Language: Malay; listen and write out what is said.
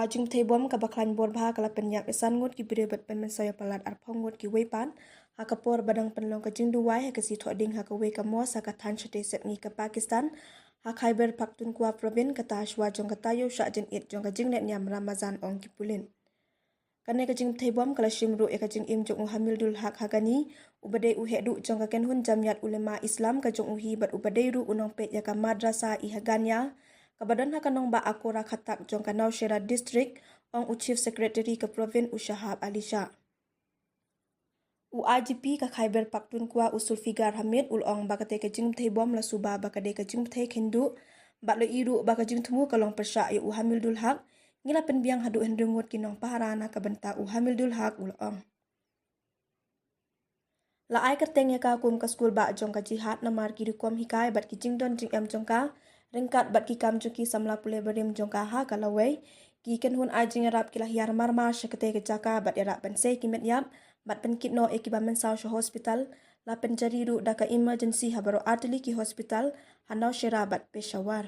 Jingduwai bom ka baklan borba kala penyak esan Ngut ki birebat pen mensaya palat arpong Ngut ki weipan ha kapor badang Pynlong ka Jingduwai ha kasi thoding ha ka wei ka mos ha ka than chate set ngi ka Pakistan ha Khyber Pakhtunkhwa provin kata ashwa jong kata yo Shah jen it jong ka jingnet nyam Ramazan ong ki pulin kane ka Jingduwai bom kala shimru e ka jing im jong hamildul hak hagani ubadai u hedu jong ka ken hun jamiat ulama Islam ka jong uhi bat ubadai ru unong pet ya ka madrasa I haganya kabadan ha kanong ba akora khatak jong ka Naushera district ong u chief secretary ka provin u Shah Ali Shah u IGP ka Khyber Pakhtunkhwa usul figar Hamid ul ong ba kate ka Jingduwai bom la suba ba kade ka Jingduwai khendu ba lo iru ba ka jingthumu kalong persha ya u hamildul hak ngila penbiang hadu hendungut kinong paharana ka benta u hamildul hak ul ong la ai kerteng ya ka kum ka skul ba jong ka jihad namar ki rukom hikai bat ki jingdon jing em jong ka ringkat bat ki kam juki samla pule berim jong ka ha kalawai ki ken hun ai jing rap ki lah yar marmar sekete ke jaka bat ya ban sei ki met yap bat pen kitno e ki ba men saw hospital la pen jari ru da ka emergency ha baro artili ki hospital hanau shera bat Peshawar